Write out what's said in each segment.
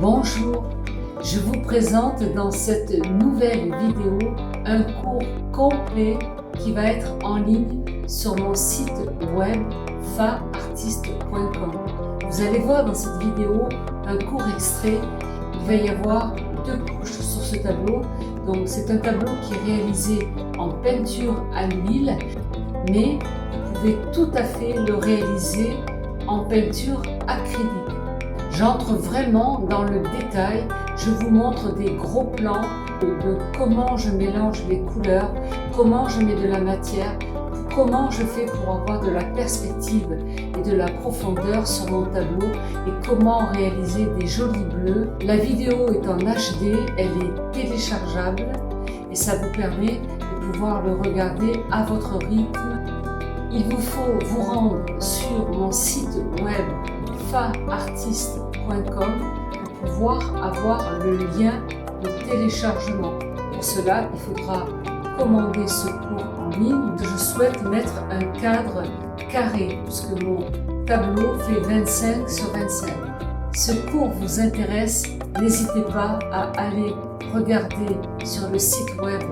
Bonjour, je vous présente dans cette nouvelle vidéo un cours complet qui va être en ligne sur mon site web faartiste.com. Vous allez voir dans cette vidéo un court extrait. Il va y avoir 2 couches sur ce tableau. Donc c'est un tableau qui est réalisé en peinture à l'huile, mais vous pouvez tout à fait le réaliser en peinture acrylique. J'entre vraiment dans le détail, je vous montre des gros plans de comment je mélange les couleurs, comment je mets de la matière, comment je fais pour avoir de la perspective et de la profondeur sur mon tableau et comment réaliser des jolis bleus. La vidéo est en HD, elle est téléchargeable et ça vous permet de pouvoir le regarder à votre rythme. Il vous faut vous rendre sur mon site web faartiste.com pour pouvoir avoir le lien de téléchargement. Pour cela, il faudra commander ce cours en ligne. Je souhaite mettre un cadre carré puisque mon tableau fait 25 sur 25. Ce cours vous intéresse, n'hésitez pas à aller regarder sur le site web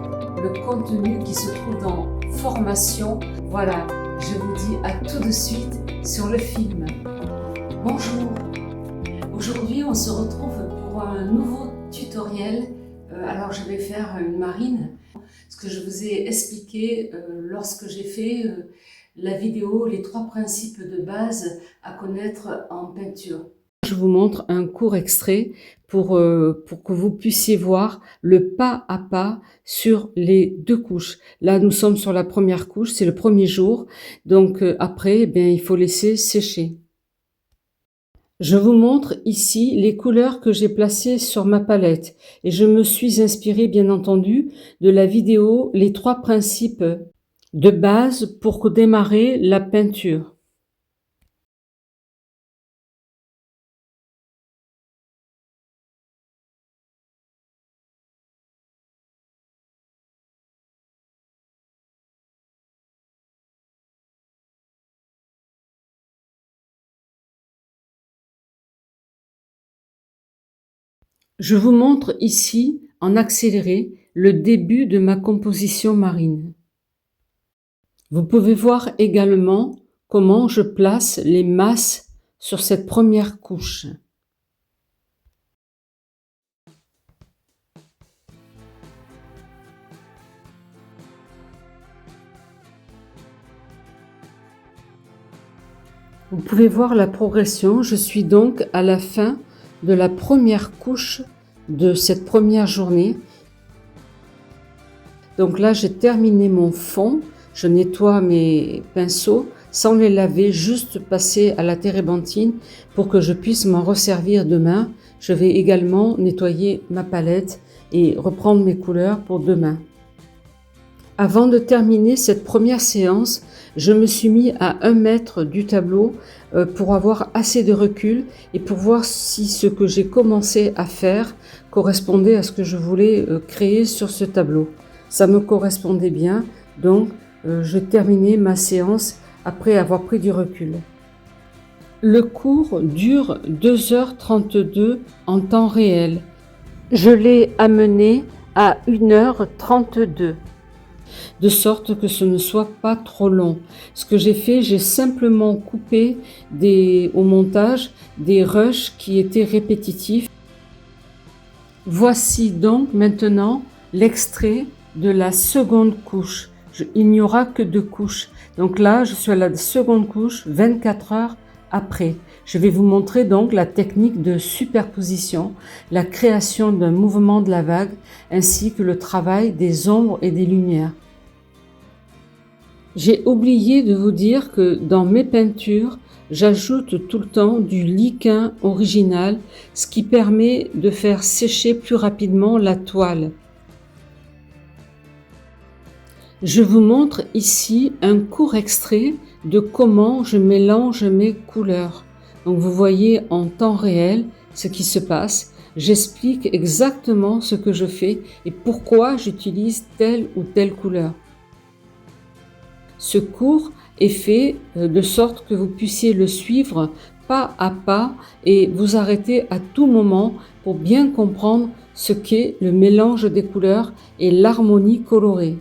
le contenu qui se trouve dans formation. Voilà, je vous dis à tout de suite sur le film. Bonjour, aujourd'hui on se retrouve pour un nouveau tutoriel. Alors je vais faire une marine, ce que je vous ai expliqué lorsque j'ai fait la vidéo, les 3 principes de base à connaître en peinture. Je vous montre un court extrait pour que vous puissiez voir le pas à pas sur les 2 couches. Là, nous sommes sur la première couche, c'est le premier jour. Donc après, il faut laisser sécher. Je vous montre ici les couleurs que j'ai placées sur ma palette et je me suis inspirée bien entendu de la vidéo Les 3 principes de base pour démarrer la peinture. Je vous montre ici, en accéléré, le début de ma composition marine. Vous pouvez voir également comment je place les masses sur cette première couche. Vous pouvez voir la progression, je suis donc à la fin de la première couche de cette première journée. Donc là, j'ai terminé mon fond. Je nettoie mes pinceaux sans les laver, juste passer à la térébenthine pour que je puisse m'en resservir demain. Je vais également nettoyer ma palette et reprendre mes couleurs pour demain. Avant de terminer cette première séance, je me suis mis à 1 mètre du tableau pour avoir assez de recul et pour voir si ce que j'ai commencé à faire correspondait à ce que je voulais créer sur ce tableau. Ça me correspondait bien, donc je terminais ma séance après avoir pris du recul. Le cours dure 2h32 en temps réel. Je l'ai amené à 1h32. De sorte que ce ne soit pas trop long. Ce que j'ai fait, j'ai simplement coupé au montage des rushs qui étaient répétitifs. Voici donc maintenant l'extrait de la seconde couche. Il n'y aura que 2 couches. Donc là, je suis à la seconde couche 24 heures après. Je vais vous montrer donc la technique de superposition, la création d'un mouvement de la vague, ainsi que le travail des ombres et des lumières. J'ai oublié de vous dire que dans mes peintures, j'ajoute tout le temps du liquin original, ce qui permet de faire sécher plus rapidement la toile. Je vous montre ici un court extrait de comment je mélange mes couleurs. Donc vous voyez en temps réel ce qui se passe. J'explique exactement ce que je fais et pourquoi j'utilise telle ou telle couleur. Ce cours est fait de sorte que vous puissiez le suivre pas à pas et vous arrêter à tout moment pour bien comprendre ce qu'est le mélange des couleurs et l'harmonie colorée.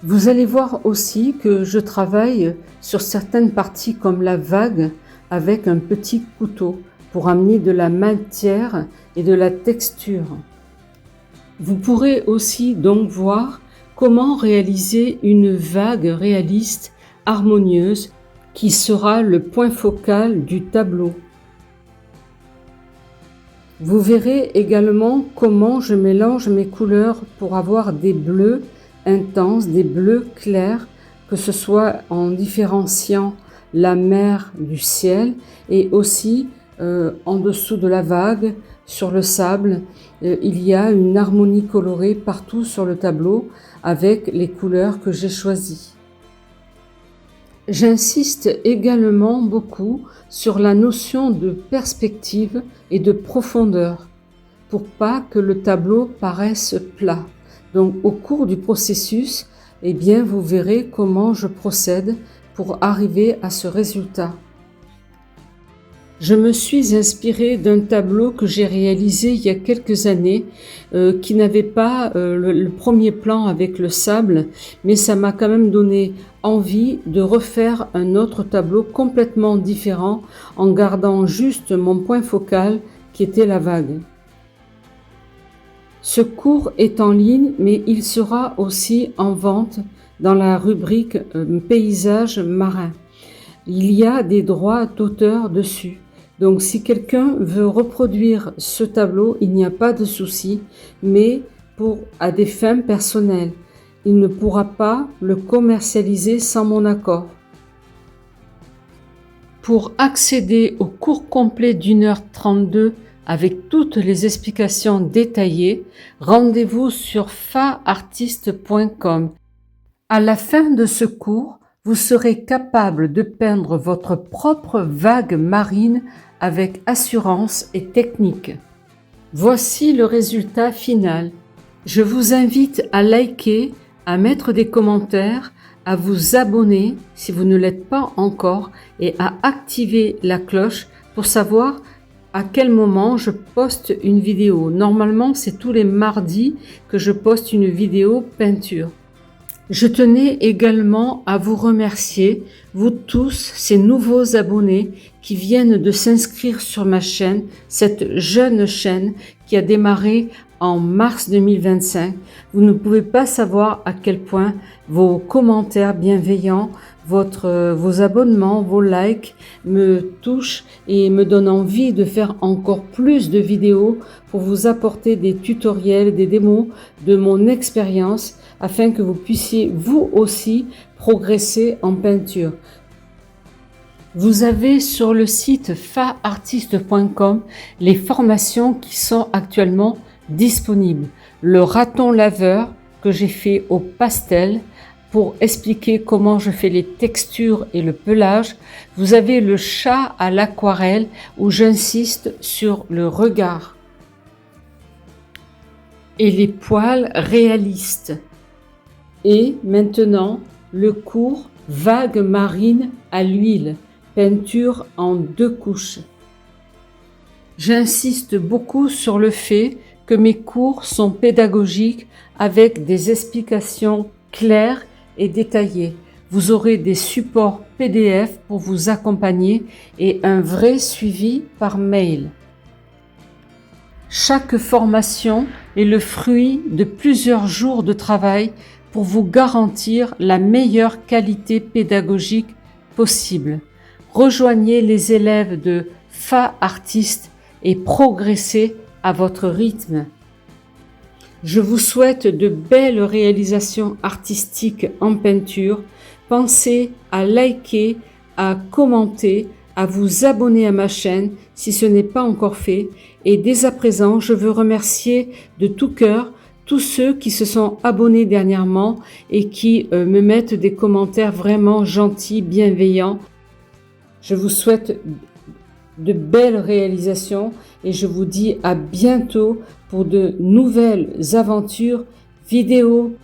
Vous allez voir aussi que je travaille sur certaines parties comme la vague avec un petit couteau pour amener de la matière et de la texture. Vous pourrez aussi donc voir comment réaliser une vague réaliste, harmonieuse, qui sera le point focal du tableau. Vous verrez également comment je mélange mes couleurs pour avoir des bleus intenses, des bleus clairs, que ce soit en différenciant la mer du ciel et aussi en dessous de la vague, sur le sable, il y a une harmonie colorée partout sur le tableau avec les couleurs que j'ai choisies. J'insiste également beaucoup sur la notion de perspective et de profondeur pour pas que le tableau paraisse plat. Donc au cours du processus, eh bien, vous verrez comment je procède pour arriver à ce résultat. Je me suis inspirée d'un tableau que j'ai réalisé il y a quelques années, qui n'avait pas le premier plan avec le sable, mais ça m'a quand même donné envie de refaire un autre tableau complètement différent en gardant juste mon point focal qui était la vague. Ce cours est en ligne, mais il sera aussi en vente dans la rubrique Paysages marins. Il y a des droits d'auteur dessus. Donc si quelqu'un veut reproduire ce tableau, il n'y a pas de souci, mais à des fins personnelles. Il ne pourra pas le commercialiser sans mon accord. Pour accéder au cours complet d'1h32 avec toutes les explications détaillées, rendez-vous sur faartiste.com. À la fin de ce cours, vous serez capable de peindre votre propre vague marine avec assurance et technique. Voici le résultat final. Je vous invite à liker, à mettre des commentaires, à vous abonner si vous ne l'êtes pas encore et à activer la cloche pour savoir à quel moment je poste une vidéo. Normalement, c'est tous les mardis que je poste une vidéo peinture. Je tenais également à vous remercier, vous tous, ces nouveaux abonnés qui viennent de s'inscrire sur ma chaîne, cette jeune chaîne qui a démarré en mars 2025. Vous ne pouvez pas savoir à quel point vos commentaires bienveillants, vos abonnements, vos likes me touchent et me donnent envie de faire encore plus de vidéos pour vous apporter des tutoriels, des démos de mon expérience afin que vous puissiez vous aussi progresser en peinture. Vous avez sur le site faartiste.com les formations qui sont actuellement disponibles. Le raton laveur que j'ai fait au pastel pour expliquer comment je fais les textures et le pelage. Vous avez le chat à l'aquarelle où j'insiste sur le regard. Et les poils réalistes. Et maintenant, le cours Vague marine à l'huile, peinture en 2 couches. J'insiste beaucoup sur le fait que mes cours sont pédagogiques avec des explications claires et détaillées. Vous aurez des supports PDF pour vous accompagner et un vrai suivi par mail. Chaque formation est le fruit de plusieurs jours de travail pour vous garantir la meilleure qualité pédagogique possible. Rejoignez les élèves de FA Artistes et progressez à votre rythme. Je vous souhaite de belles réalisations artistiques en peinture. Pensez à liker, à commenter, à vous abonner à ma chaîne si ce n'est pas encore fait. Et dès à présent, je veux remercier de tout cœur tous ceux qui se sont abonnés dernièrement et qui me mettent des commentaires vraiment gentils, bienveillants. Je vous souhaite de belles réalisations et je vous dis à bientôt pour de nouvelles aventures vidéo.